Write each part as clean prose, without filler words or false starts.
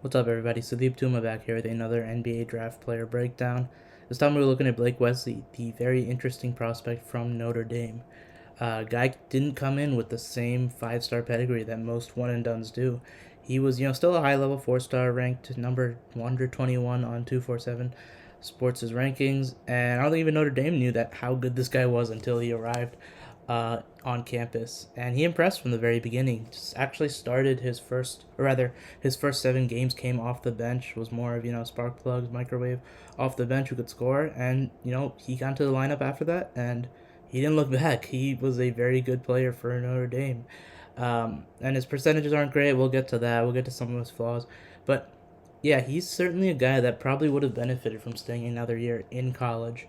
What's up, everybody? Sudeep Tuma back here with another NBA draft player breakdown. This time we're looking at Blake Wesley, the very interesting prospect from Notre Dame. Guy didn't come in with the same five-star pedigree that most one-and-dones do. He was, still a high-level four-star, ranked number 121 on 247 Sports' rankings, and I don't think even Notre Dame knew that how good this guy was until he arrived on campus, and he impressed from the very beginning. Just actually started his first, or rather, his first 7 games came off the bench. Was more of spark plugs, microwave, off the bench who could score, and he got into the lineup after that, and he didn't look back. He was a very good player for Notre Dame, and his percentages aren't great. We'll get to that. We'll get to some of his flaws, but yeah, he's certainly a guy that probably would have benefited from staying another year in college,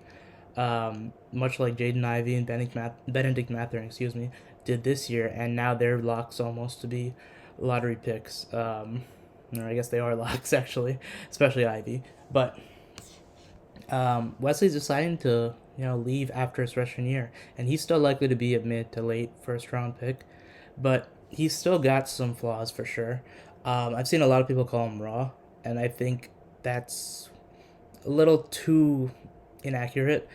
much like Jaden Ivey and Benedict Matherin, did this year, and now they're locks almost to be lottery picks. Or I guess they are locks actually, especially Ivy. But Wesley's deciding to leave after his freshman year, and he's still likely to be a mid to late first round pick, but he's still got some flaws for sure. I've seen a lot of people call him raw, and I think that's a little too inaccurate.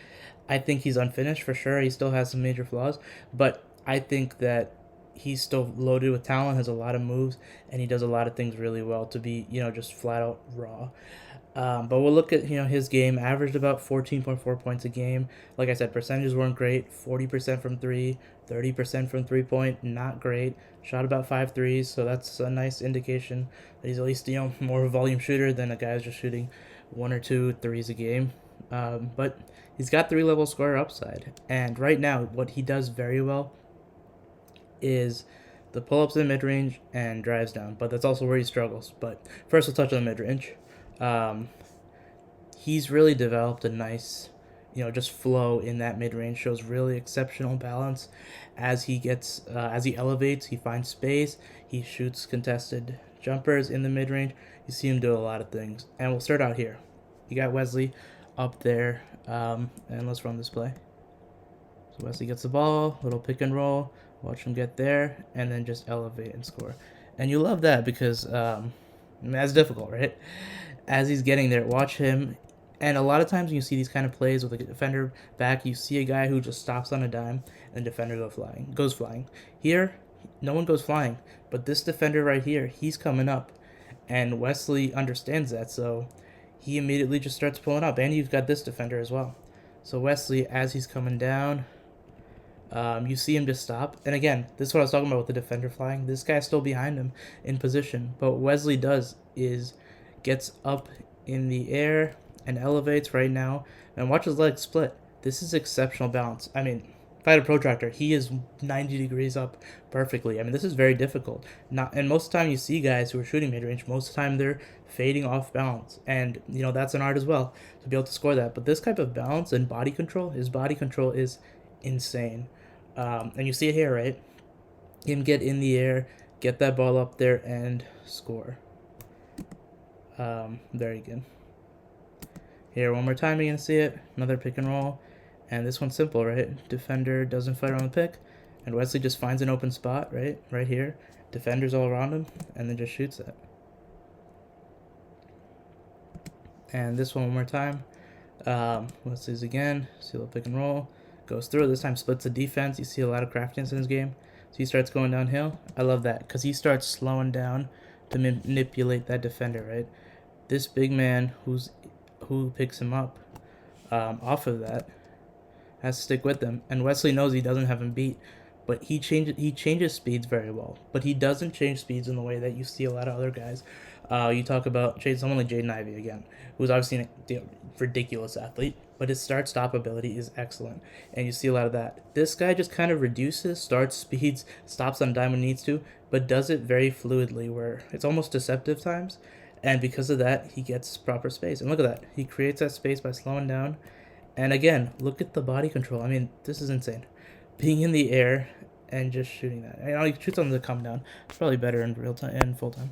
I think he's unfinished for sure. He still has some major flaws, but I think that he's still loaded with talent, has a lot of moves, and he does a lot of things really well to be, just flat out raw. But we'll look at his game. Averaged about 14.4 points a game. Like I said, percentages weren't great. 40% from three, 30% from 3 point, not great. Shot about 5 threes, so that's a nice indication that he's at least more of a volume shooter than a guy who's just shooting 1 or 2 threes a game. But he's got 3 level scorer upside, and right now what he does very well is the pull-ups in mid-range and drives down, but that's also where he struggles. But first we'll touch on the mid-range. He's really developed a nice, just flow in that mid-range. Shows really exceptional balance as he elevates. He finds space. He shoots contested jumpers in the mid-range. You see him do a lot of things, and we'll start out here. You got Wesley up there, and let's run this play. So Wesley gets the ball, little pick and roll. Watch him get there, and then just elevate and score. And you love that because that's difficult, right? As he's getting there, watch him. And a lot of times when you see these kind of plays with a defender back, you see a guy who just stops on a dime and the defender goes flying. Here, no one goes flying, but this defender right here, he's coming up. And Wesley understands that, so he immediately just starts pulling up. And you've got this defender as well. So Wesley, as he's coming down, you see him just stop. And again, this is what I was talking about with the defender flying. This guy's still behind him in position. But what Wesley does is gets up in the air and elevates right now. And watch his legs split. This is exceptional balance. I mean, if I had a protractor, he is 90 degrees up perfectly. I mean, this is very difficult. And most of the time you see guys who are shooting mid-range, most of the time they're fading off balance. And, that's an art as well to be able to score that. But this type of balance and body control, his body control is insane. And you see it here, right? Get in the air, get that ball up there, and score. Very good. Here, one more time, you're going to see it. Another pick and roll. And this one's simple, right? Defender doesn't fight around the pick. And Wesley just finds an open spot, right? Right here. Defenders all around him. And then just shoots it. And this one more time. Wesley's again. See a little pick and roll. Goes through. This time splits the defense. You see a lot of craftiness in his game. So he starts going downhill. I love that because he starts slowing down to manipulate that defender, right? This big man who picks him up off of that has to stick with him. And Wesley knows he doesn't have him beat, but he changes speeds very well. But he doesn't change speeds in the way that you see a lot of other guys. You talk about someone like Jaden Ivey again, who's obviously a ridiculous athlete, but his start-stop ability is excellent, and you see a lot of that. This guy just kind of reduces, starts speeds, stops on a dime when needs to, but does it very fluidly, where it's almost deceptive times, and because of that, he gets proper space. And look at that. He creates that space by slowing down, and again, look at the body control. I mean, this is insane. Being in the air and just shooting that. He shoots on the come down. It's probably better in real time and full time.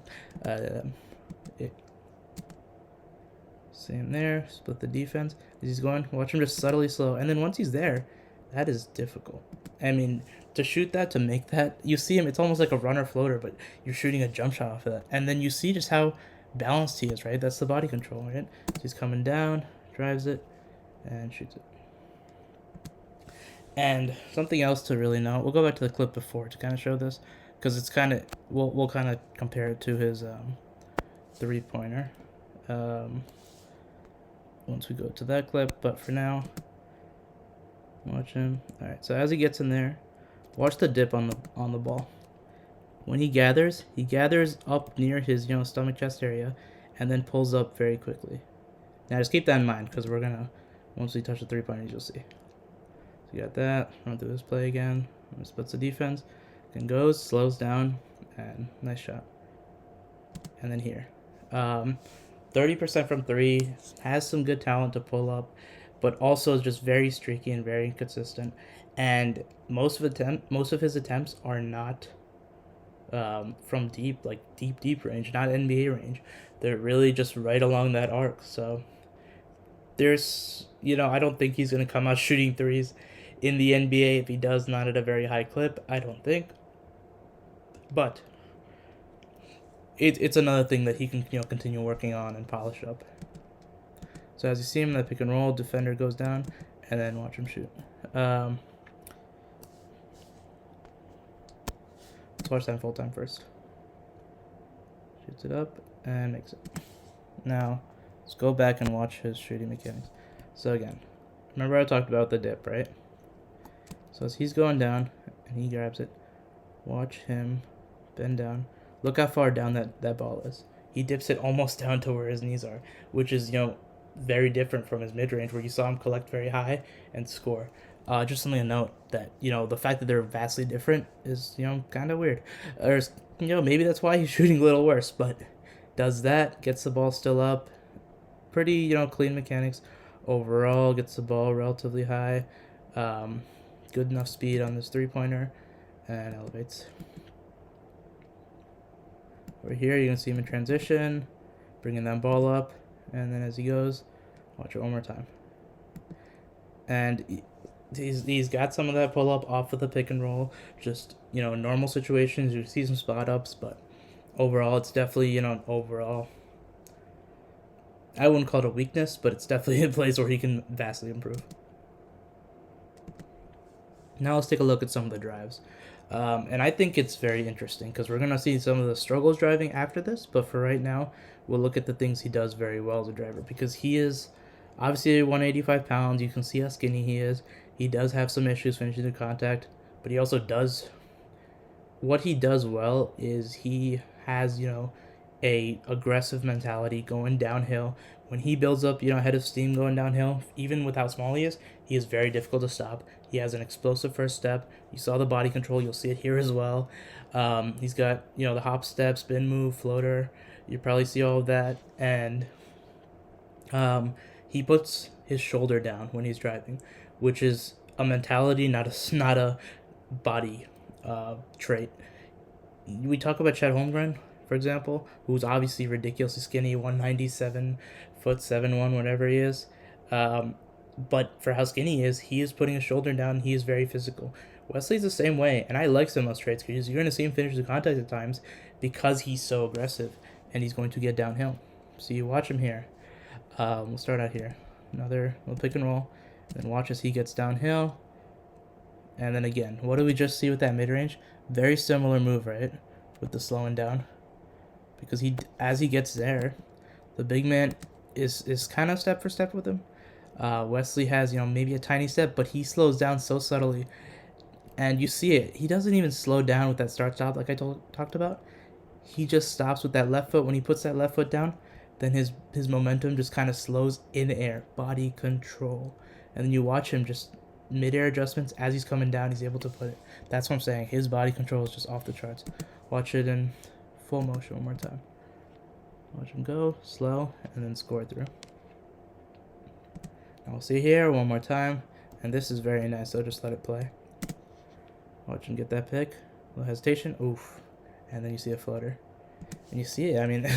Same there. Split the defense. As he's going, watch him just subtly slow. And then once he's there, that is difficult. I mean, to shoot that, to make that, you see him, it's almost like a runner floater, but you're shooting a jump shot off of that. And then you see just how balanced he is, right? That's the body control, right? So he's coming down, drives it, and shoots it. And something else to really know, we'll go back to the clip before to kind of show this, because it's kind of, we'll kind of compare it to his 3-pointer once we go to that clip. But for now, watch him. All right, so as he gets in there, watch the dip on the ball. When he gathers up near his stomach chest area, and then pulls up very quickly. Now just keep that in mind, because we're gonna, once we touch the 3-pointers, you'll see. So you got that. Run through this play again. Splits the defense. Then goes, slows down, and nice shot. And then here, 30% from 3. Has some good talent to pull up, but also is just very streaky and very inconsistent. And most of his attempts are not from deep, like deep range, not NBA range. They're really just right along that arc. So there's, I don't think he's gonna come out shooting threes in the NBA. If he does, not at a very high clip, I don't think. But it's another thing that he can continue working on and polish up. So as you see him in the pick and roll, defender goes down, and then watch him shoot. Let's watch that full time first. Shoots it up and makes it. Now let's go back and watch his shooting mechanics. So again, remember I talked about the dip, right? So as he's going down and he grabs it, watch him bend down. Look how far down that ball is. He dips it almost down to where his knees are, which is, very different from his mid-range where you saw him collect very high and score. Just something to note that, the fact that they're vastly different is, kind of weird. Or, maybe that's why he's shooting a little worse, but does that, gets the ball still up. Pretty, clean mechanics. Overall, gets the ball relatively high. Good enough speed on this 3-pointer and elevates. Over here, you can see him in transition, bringing that ball up, and then as he goes, watch it one more time. And he's got some of that pull up off of the pick and roll. Just, in normal situations, you see some spot ups, but overall, it's definitely, overall, I wouldn't call it a weakness, but it's definitely a place where he can vastly improve. Now let's take a look at some of the drives. And I think it's very interesting because we're going to see some of the struggles driving after this. But for right now, we'll look at the things he does very well as a driver, because he is obviously 185 pounds. You can see how skinny he is. He does have some issues finishing the contact, but he also does. What he does well is he has, a aggressive mentality going downhill. When he builds up, head of steam going downhill, even with how small he is very difficult to stop. He has an explosive first step. You saw the body control. You'll see it here as well. He's got, the hop step, spin move, floater. You probably see all of that. And he puts his shoulder down when he's driving, which is a mentality, not a body trait. We talk about Chet Holmgren, for example, who's obviously ridiculously skinny, 197 foot 7'1", whatever he is. But for how skinny he is putting his shoulder down. He is very physical. Wesley's the same way, and I like some of those traits because you're going to see him finish the contact at times because he's so aggressive, and he's going to get downhill. So you watch him here. We'll start out here. Another little pick and roll. Then watch as he gets downhill. And then again, what do we just see with that mid-range? Very similar move, right? With the slowing down. Because as he gets there, the big man is kind of step for step with him. Wesley has, maybe a tiny step, but he slows down so subtly. And you see it. He doesn't even slow down with that start-stop like I talked about. He just stops with that left foot. When he puts that left foot down, then his momentum just kind of slows in air. Body control. And then you watch him just mid-air adjustments. As he's coming down, he's able to put it. That's what I'm saying. His body control is just off the charts. Watch it in full motion one more time. Watch him go, slow, and then score through. Now we'll see here one more time. And this is very nice, so just let it play. Watch him get that pick. A little hesitation. Oof. And then you see a floater. And you see it. I mean,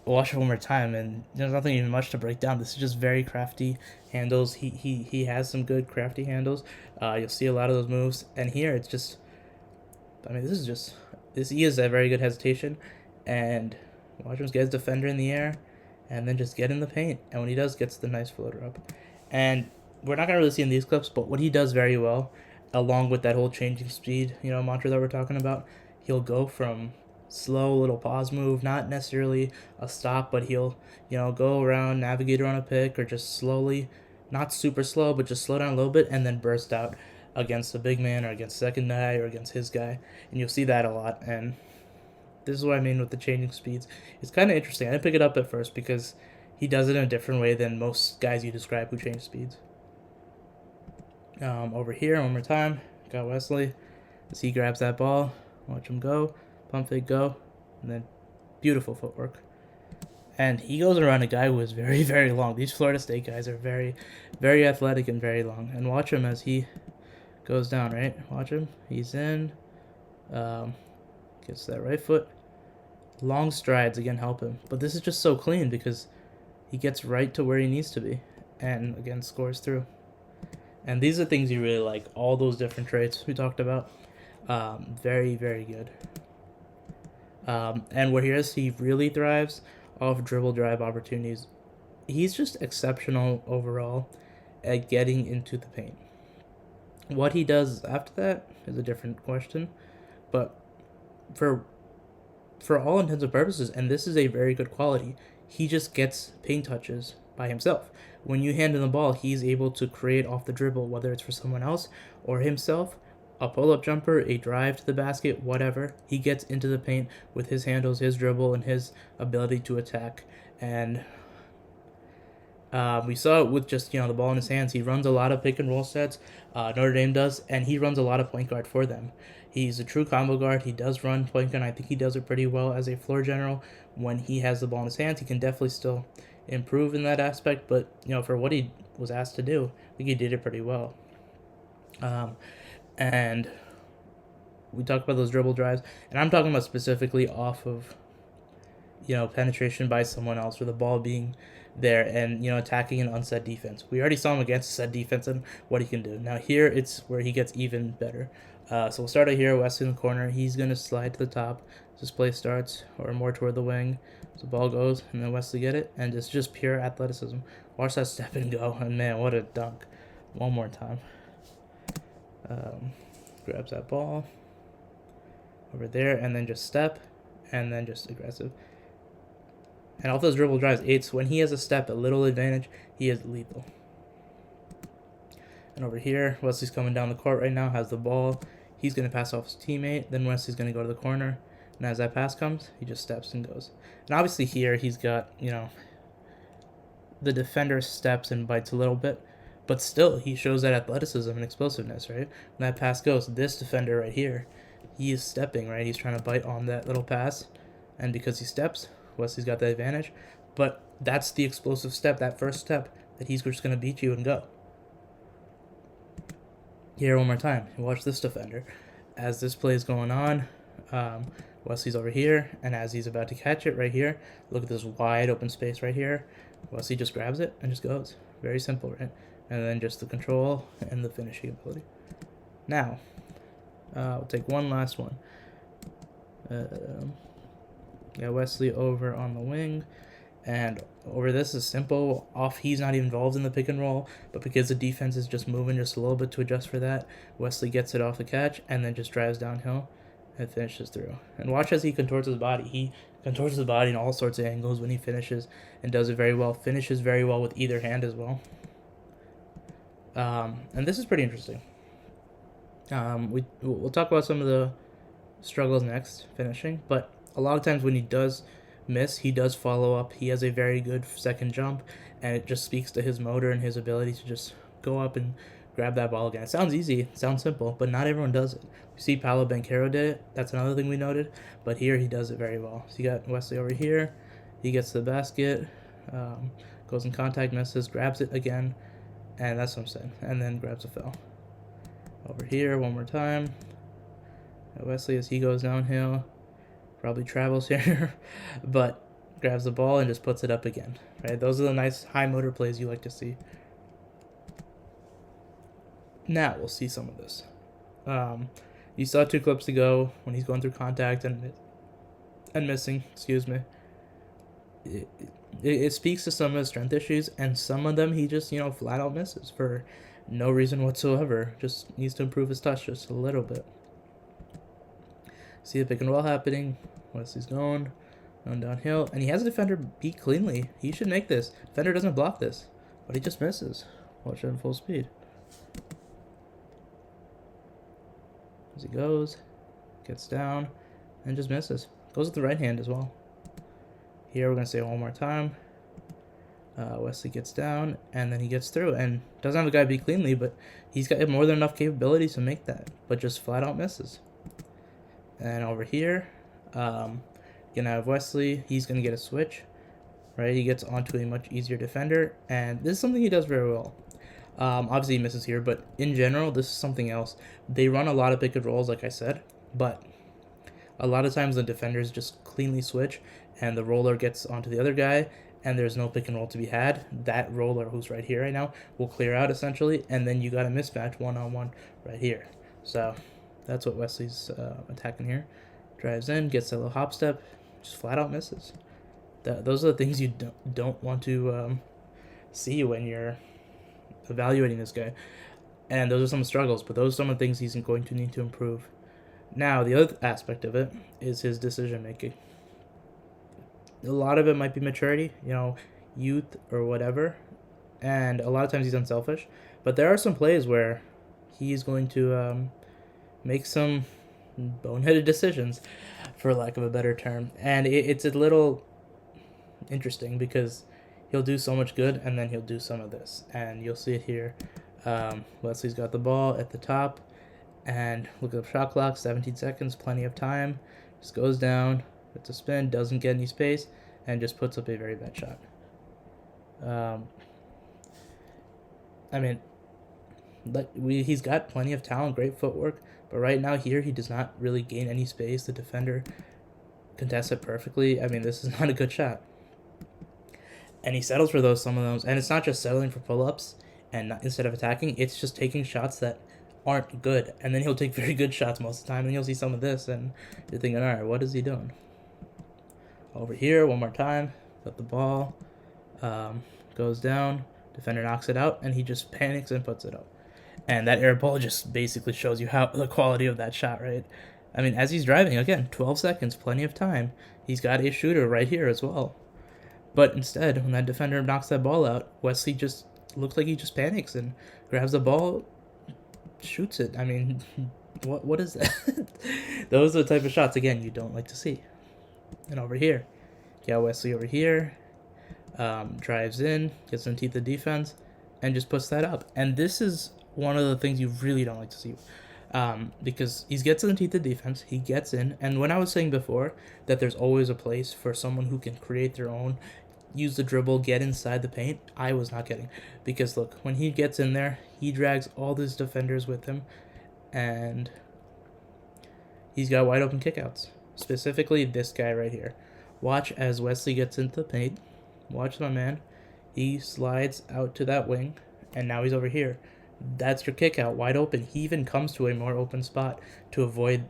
watch it one more time, and there's nothing even much to break down. This is just very crafty handles. He has some good crafty handles. You'll see a lot of those moves. And here it's just, I mean, he is a very good hesitation. And Watch him get his defender in the air, and then just get in the paint. And when he does, gets the nice floater up. And we're not gonna really see in these clips, but what he does very well, along with that whole changing speed, mantra that we're talking about, he'll go from slow little pause move, not necessarily a stop, but he'll go around, navigate around a pick, or just slowly, not super slow, but just slow down a little bit, and then burst out against the big man or against second guy or against his guy, and you'll see that a lot. And this is what I mean with the changing speeds. It's kind of interesting. I didn't pick it up at first because he does it in a different way than most guys you describe who change speeds. Over here, one more time, got Wesley as he grabs that ball. Watch him go, pump fake go, and then beautiful footwork. And he goes around a guy who is very, very long. These Florida State guys are very, very athletic and very long. And watch him as he goes down, right? Watch him. He's in. Gets that right foot. Long strides, again, help him. But this is just so clean because he gets right to where he needs to be. And, again, scores through. And these are things you really like. All those different traits we talked about. Very, very good. And where he really thrives off dribble drive opportunities. He's just exceptional overall at getting into the paint. What he does after that is a different question. But for all intents and purposes, and this is a very good quality, he just gets paint touches by himself. When you hand him the ball, he's able to create off the dribble, whether it's for someone else or himself, a pull-up jumper, a drive to the basket, whatever. He gets into the paint with his handles, his dribble, and his ability to attack. And we saw it with just, the ball in his hands. He runs a lot of pick and roll sets, Notre Dame does, and he runs a lot of point guard for them. He's a true combo guard. He does run point guard, and I think he does it pretty well as a floor general. When he has the ball in his hands, he can definitely still improve in that aspect, but, for what he was asked to do, I think he did it pretty well. And we talked about those dribble drives, and I'm talking about specifically off of, penetration by someone else or the ball being there and, attacking an unset defense. We already saw him against a set defense and what he can do. Now here, it's where he gets even better. So we'll start out here, Wesley in the corner. He's going to slide to the top. This play starts, or more toward the wing. So the ball goes, and then Wesley get it, and it's just pure athleticism. Watch that step and go, and man, what a dunk. One more time. Grabs that ball over there, and then just step, and then just aggressive. And off those dribble drives, it's when he has a step, a little advantage, he is lethal. And over here, Wesley's coming down the court right now, has the ball. He's going to pass off his teammate, then Wesley's going to go to the corner, and as that pass comes, he just steps and goes. And obviously here, he's got, the defender steps and bites a little bit, but still, he shows that athleticism and explosiveness, right? When that pass goes, this defender right here, he is stepping, right? He's trying to bite on that little pass, and because he steps, Wesley's got the advantage. But that's the explosive step, that first step, that he's just going to beat you and go. Here, one more time. Watch this defender. As this play is going on, Wesley's over here, and as he's about to catch it right here, look at this wide open space right here. Wesley just grabs it and just goes. Very simple, right? And then just the control and the finishing ability. Now, we'll take one last one. Wesley over on the wing. And over this is simple. Off, he's not even involved in the pick and roll, but because the defense is just moving just a little bit to adjust for that, Wesley gets it off the catch and then just drives downhill and finishes through. And watch as he contorts his body. He contorts his body in all sorts of angles when he finishes and does it very well. Finishes very well with either hand as well. And this is pretty interesting. We'll talk about some of the struggles next, finishing, but a lot of times when he does miss, he does follow up. He has a very good second jump, and it just speaks to his motor and his ability to just go up and grab that ball again. It sounds easy, it sounds simple, but not everyone does it. We see Paolo Banchero did it. That's another thing we noted, but here he does it very well. So you got Wesley over here. He gets the basket, goes in contact, misses, grabs it again, and that's what I'm saying, and then grabs a foul. Over here, one more time. Wesley, as he goes downhill, probably travels here, but grabs the ball and just puts it up again, right? Those are the nice high motor plays you like to see. Now we'll see some of this. You saw 2 clips ago when he's going through contact and missing, excuse me. it speaks to some of his strength issues, and some of them he just, flat out misses for no reason whatsoever. Just needs to improve his touch just a little bit. See the pick and roll happening. Wesley's going downhill, and he has a defender beat cleanly. He should make this. Defender doesn't block this, but he just misses. Watch it in full speed. As he goes, gets down, and just misses. Goes with the right hand as well. Here we're going to say it one more time. Wesley gets down, and then he gets through, and doesn't have a guy beat cleanly, but he's got more than enough capabilities to make that, but just flat out misses. And over here, you're going to have Wesley. He's going to get a switch, right? He gets onto a much easier defender, and this is something he does very well. Obviously he misses here, but in general, this is something else. They run a lot of pick and rolls, like I said, but a lot of times the defenders just cleanly switch, and the roller gets onto the other guy, and there's no pick and roll to be had. That roller, who's right here right now, will clear out essentially, and then you got a mismatch one-on-one right here. So that's what Wesley's attacking here. Drives in, gets a little hop step, just flat out misses. Those are the things you don't want to see when you're evaluating this guy. And those are some struggles, but those are some of the things he's going to need to improve. Now, the other aspect of it is his decision making. A lot of it might be maturity, youth or whatever, and a lot of times he's unselfish. But there are some plays where he's going to make some boneheaded decisions, for lack of a better term. And it's a little interesting because he'll do so much good, and then he'll do some of this. And you'll see it here. Wesley's got the ball at the top, and look at the shot clock, 17 seconds, plenty of time. Just goes down, it's a spin, doesn't get any space, and just puts up a very bad shot. He's got plenty of talent, great footwork, but right now here he does not really gain any space. The defender contests it perfectly. This is not a good shot. And he settles for some of those, and it's not just settling for pull-ups and instead of attacking, it's just taking shots that aren't good, and then he'll take very good shots most of the time, and you'll see some of this, and you're thinking, all right, what is he doing? Over here, one more time, got the ball, goes down, defender knocks it out, and he just panics and puts it up. And that air ball just basically shows you how the quality of that shot, right? As he's driving, again, 12 seconds, plenty of time. He's got a shooter right here as well. But instead, when that defender knocks that ball out, Wesley just looks like he just panics and grabs the ball, shoots it. What is that? Those are the type of shots, again, you don't like to see. And over here, Wesley over here, drives in, gets in teeth of defense, and just puts that up. And this is one of the things you really don't like to see, because he gets in the teeth of defense, he gets in, and when I was saying before that there's always a place for someone who can create their own, use the dribble, get inside the paint, I was not kidding. Because look, when he gets in there, he drags all these defenders with him, and he's got wide open kickouts. Specifically this guy right here. Watch as Wesley gets into the paint. Watch my man. He slides out to that wing, and now he's over here. That's your kick out, wide open. He even comes to a more open spot to avoid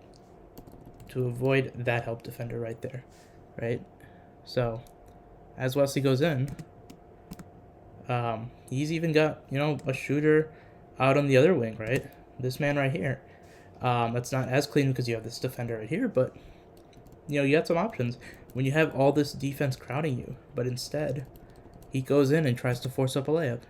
that help defender right there, right? So as Wesley goes in, he's even got a shooter out on the other wing, right? This man right here. That's not as clean because you have this defender right here, but you have some options when you have all this defense crowding you. But instead, he goes in and tries to force up a layup.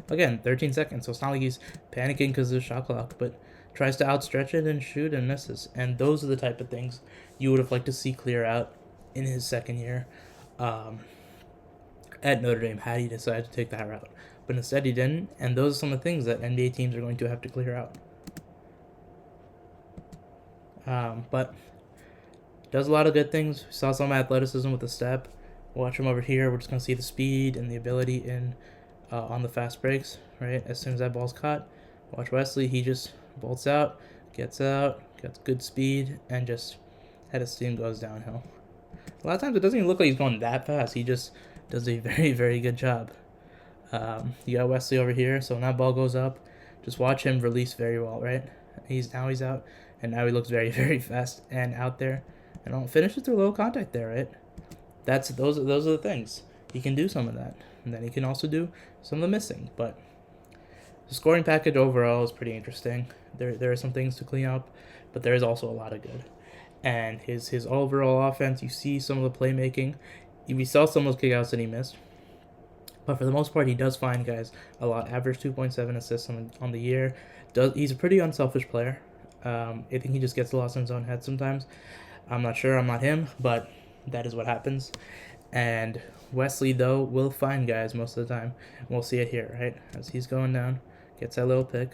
Again, 13 seconds, so it's not like he's panicking because of the shot clock, but tries to outstretch it and shoot and misses. And those are the type of things you would have liked to see clear out in his second year at Notre Dame had he decided to take that route. But instead he didn't, and those are some of the things that NBA teams are going to have to clear out. But does a lot of good things. We saw some athleticism with the step. Watch him over here. We're just going to see the speed and the ability in on the fast breaks, right? As soon as that ball's caught, watch Wesley. He just bolts out, gets good speed, and just head of steam goes downhill. A lot of times it doesn't even look like he's going that fast. He just does a very, very good job. You got Wesley over here, so when that ball goes up, just watch him release very well, right? He's out, and now he looks very, very fast and out there. And I'll finish with a little contact there, right? those are the things. He can do some of that, and then he can also do some of the missing. But the scoring package overall is pretty interesting. There are some things to clean up, but there is also a lot of good. And his overall offense, you see some of the playmaking. We saw some of those kickouts that he missed, but for the most part, he does find guys a lot. Average 2.7 assists on the year. He's a pretty unselfish player. I think he just gets lost in his own head sometimes. I'm not sure. I'm not him, but that is what happens. And Wesley, though, will find guys most of the time. We'll see it here, right? As he's going down, gets that little pick.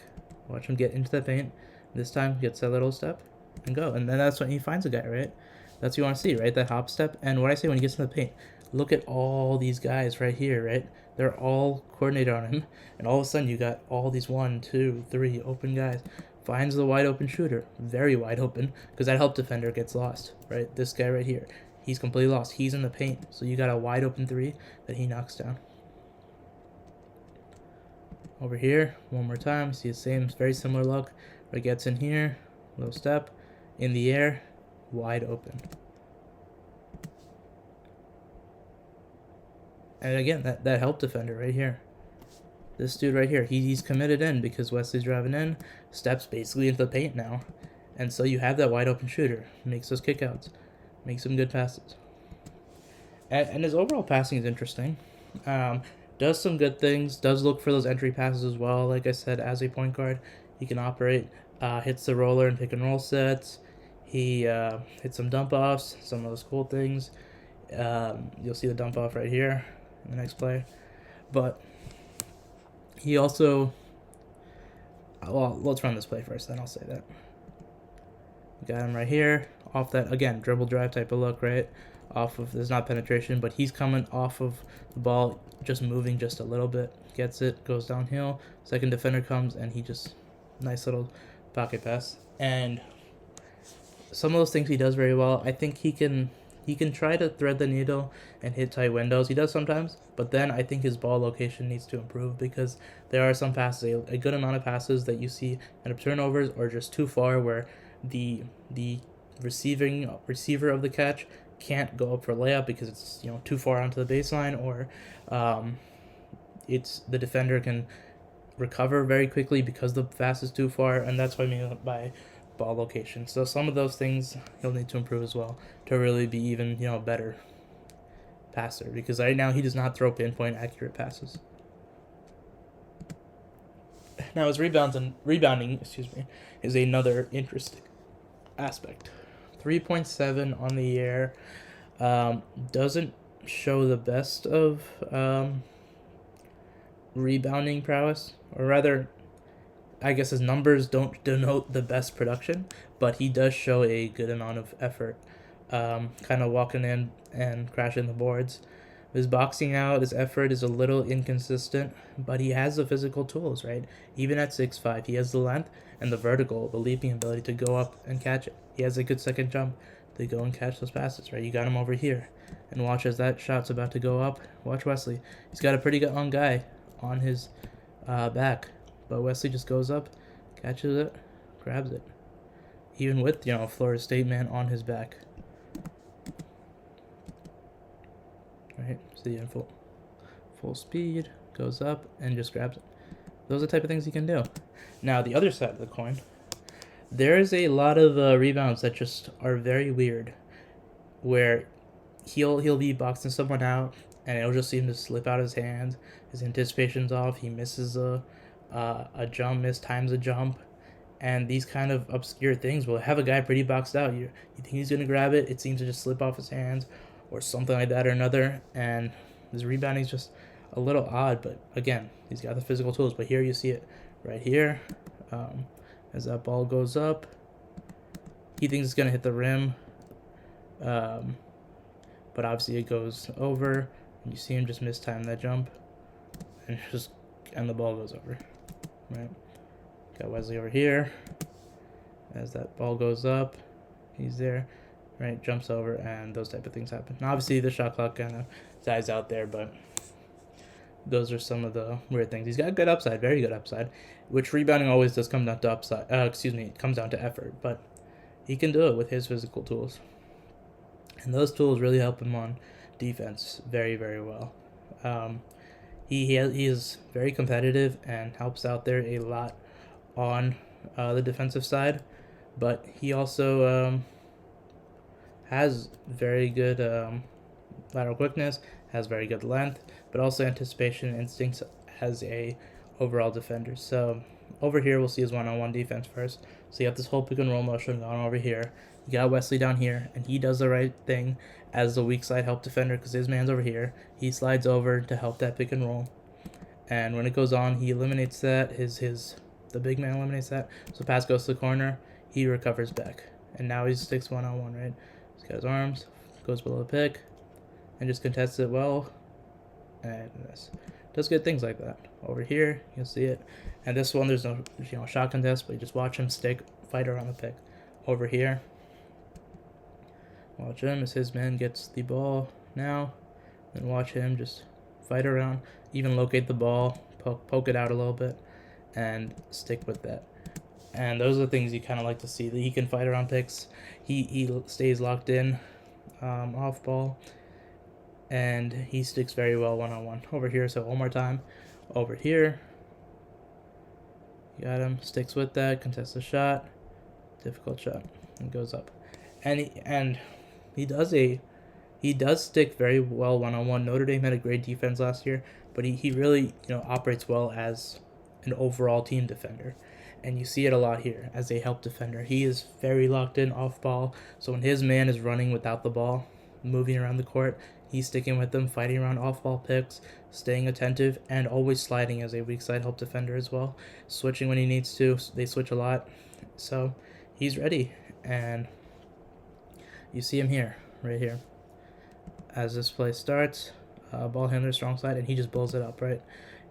Watch him get into the paint. This time, gets that little step and go. And then that's when he finds a guy, right? That's what you want to see, right? That hop step. And what I say when he gets in the paint, look at all these guys right here, right? They're all coordinated on him. And all of a sudden, you got all these 1, 2, 3 open guys. Finds the wide open shooter. Very wide open, because that help defender gets lost, right? This guy right here. He's completely lost. He's in the paint. So you got a wide open 3 that he knocks down. Over here, one more time. See the same, very similar look. Where he gets in here, little step, in the air, wide open. And again, that help defender right here. This dude right here, he's committed in because Wesley's driving in, steps basically into the paint now. And so you have that wide open shooter. Makes those kickouts. Makes some good passes. And his overall passing is interesting. Does some good things. Does look for those entry passes as well. Like I said, as a point guard, he can operate. Hits the roller and pick and roll sets. He hits some dump offs. Some of those cool things. You'll see the dump off right here in the next play. But he also... Well, let's run this play first, then I'll say that. Got him right here. Off that, again, dribble drive type of look, right? Off of, there's not penetration, but he's coming off of the ball, just moving just a little bit. Gets it, goes downhill. Second defender comes, and he just, nice little pocket pass. And some of those things he does very well. I think he can try to thread the needle and hit tight windows. He does sometimes, but then I think his ball location needs to improve because there are some passes, a good amount of passes that you see end up turnovers or just too far where the receiver of the catch can't go up for a layup because it's too far onto the baseline, or it's the defender can recover very quickly because the pass is too far, and that's what I mean by ball location. So some of those things he'll need to improve as well to really be even better passer, because right now he does not throw pinpoint accurate passes. Now his rebounding is another interesting aspect. 3.7 on the year. Doesn't show the best of rebounding prowess, or rather, I guess his numbers don't denote the best production, but he does show a good amount of effort, kind of walking in and crashing the boards. His boxing out, his effort is a little inconsistent, but he has the physical tools, right? Even at 6'5", he has the length and the vertical, the leaping ability to go up and catch it. He has a good second jump to go and catch those passes, right? You got him over here. And watch as that shot's about to go up. Watch Wesley. He's got a pretty good guy on his back. But Wesley just goes up, catches it, grabs it. Even with, Florida State man on his back. Right, see in full speed, goes up, and just grabs it. Those are the type of things he can do. Now, the other side of the coin, there's a lot of rebounds that just are very weird, where he'll be boxing someone out, and it'll just seem to slip out of his hands. His anticipation's off. He misses a jump, mistimes a jump, and these kind of obscure things will have a guy pretty boxed out. You think he's gonna grab it, it seems to just slip off his hands, or something like that or another, and his rebounding's just a little odd. But again, he's got the physical tools. But here you see it right here, as that ball goes up, he thinks it's gonna hit the rim, but obviously it goes over, and you see him just mistime that jump, and the ball goes over, right? Got Wesley over here, as that ball goes up, he's there, right, jumps over, and those type of things happen. Now, obviously, the shot clock kind of dies out there, but those are some of the weird things. He's got good upside, very good upside, which rebounding always does come down to upside. It comes down to effort, but he can do it with his physical tools. And those tools really help him on defense very, very well. He is very competitive and helps out there a lot on the defensive side, but he also has very good lateral quickness, has very good length, but also anticipation instincts as a overall defender. So over here, we'll see his one-on-one defense first. So you have this whole pick and roll motion going over here. You got Wesley down here, and he does the right thing as the weak side help defender because his man's over here. He slides over to help that pick and roll, and when it goes on, he eliminates that. The big man eliminates that. So pass goes to the corner. He recovers back, and now he sticks one-on-one. Right, he's got his arms, goes below the pick, and just contests it well, and this does good things like that. Over here, you'll see it. And this one, there's no shot contest, but you just watch him stick, fight around the pick. Over here, watch him as his man gets the ball now, and watch him just fight around, even locate the ball, poke it out a little bit, and stick with that. And those are the things you kind of like to see, that he can fight around picks. He stays locked in off ball, and he sticks very well one-on-one. Over here, so one more time. Over here, got him, sticks with that, contests the shot, difficult shot, and goes up. And he does stick very well one-on-one. Notre Dame had a great defense last year, but he really operates well as an overall team defender. And you see it a lot here as a help defender. He is very locked in off ball, so when his man is running without the ball, moving around the court, he's sticking with them, fighting around off-ball picks, staying attentive, and always sliding as a weak side help defender as well. Switching when he needs to. They switch a lot. So he's ready. And you see him here, right here. As this play starts, ball handler strong side, and he just blows it up, right?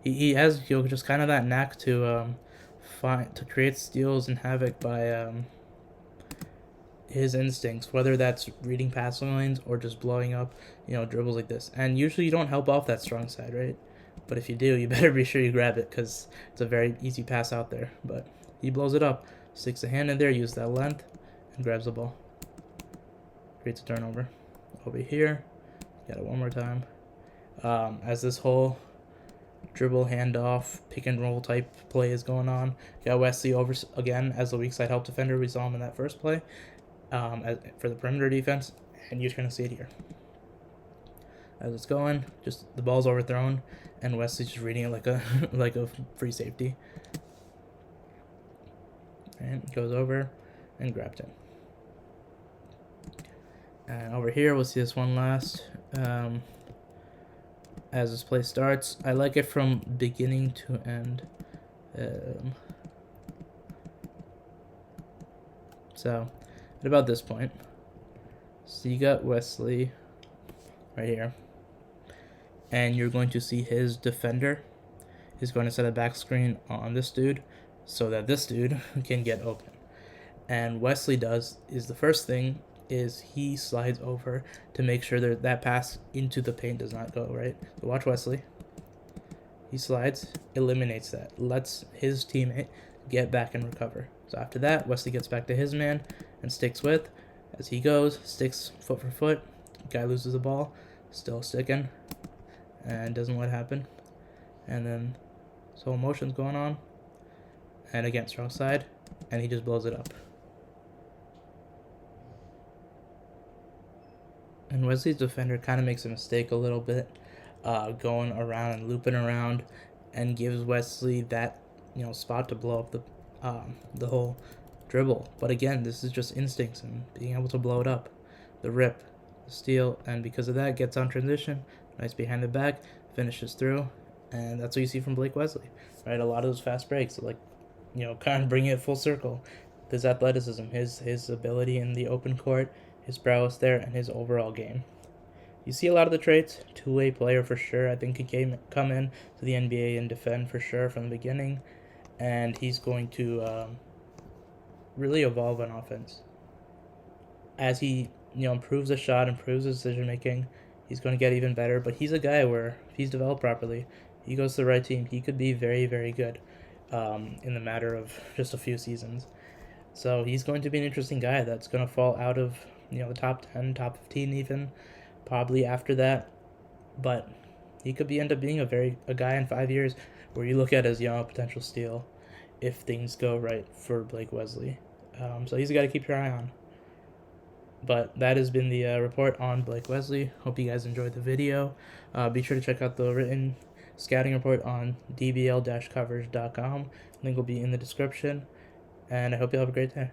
He has just kind of that knack to create steals and havoc by his instincts, whether that's reading passing lanes or just blowing up, dribbles like this. And usually you don't help off that strong side, right? But if you do, you better be sure you grab it because it's a very easy pass out there. But he blows it up, sticks a hand in there, uses that length, and grabs the ball. Creates a turnover. Over here, got it one more time. As this whole dribble, handoff, pick and roll type play is going on, got Wesley over again as the weak side help defender. We saw him in that first play. For the perimeter defense, and you're going to see it here. As it's going, just the ball's overthrown, and Wesley's just reading it like a like a free safety. And goes over and grabbed him. And over here, we'll see this one last. As this play starts, I like it from beginning to end. So at about this point, so you got Wesley right here, and you're going to see his defender is going to set a back screen on this dude so that this dude can get open. And Wesley is the first thing is he slides over to make sure that pass into the paint does not go, right? So watch Wesley. He slides, eliminates that, lets his teammate get back and recover. So after that, Wesley gets back to his man and sticks with. As he goes, sticks foot for foot. Guy loses the ball, still sticking, and doesn't let it happen. And then slow motion's going on. And again, strong side, and he just blows it up. And Wesley's defender kind of makes a mistake a little bit, going around and looping around, and gives Wesley that spot to blow up the whole dribble. But again, this is just instincts and being able to blow it up, the rip, the steal, and because of that, gets on transition, nice behind the back, finishes through, and that's what you see from Blake Wesley, right? A lot of those fast breaks, kind of bringing it full circle. His athleticism, his ability in the open court, his prowess there, and his overall game. You see a lot of the traits. Two-way player for sure. I think he can come in to the NBA and defend for sure from the beginning, and he's going to really evolve on offense. As he improves the shot, improves his decision making, he's going to get even better. But he's a guy where if he's developed properly, he goes to the right team, he could be very, very good in the matter of just a few seasons. So he's going to be an interesting guy that's going to fall out of the top 10, top 15 even. probably after that. But he could end up being a guy in 5 years where you look at as a potential steal if things go right for Blake Wesley. So he's a guy to keep your eye on. But that has been the report on Blake Wesley. Hope you guys enjoyed the video. Be sure to check out the written scouting report on dbl-coverage.com. Link will be in the description. And I hope you have a great day.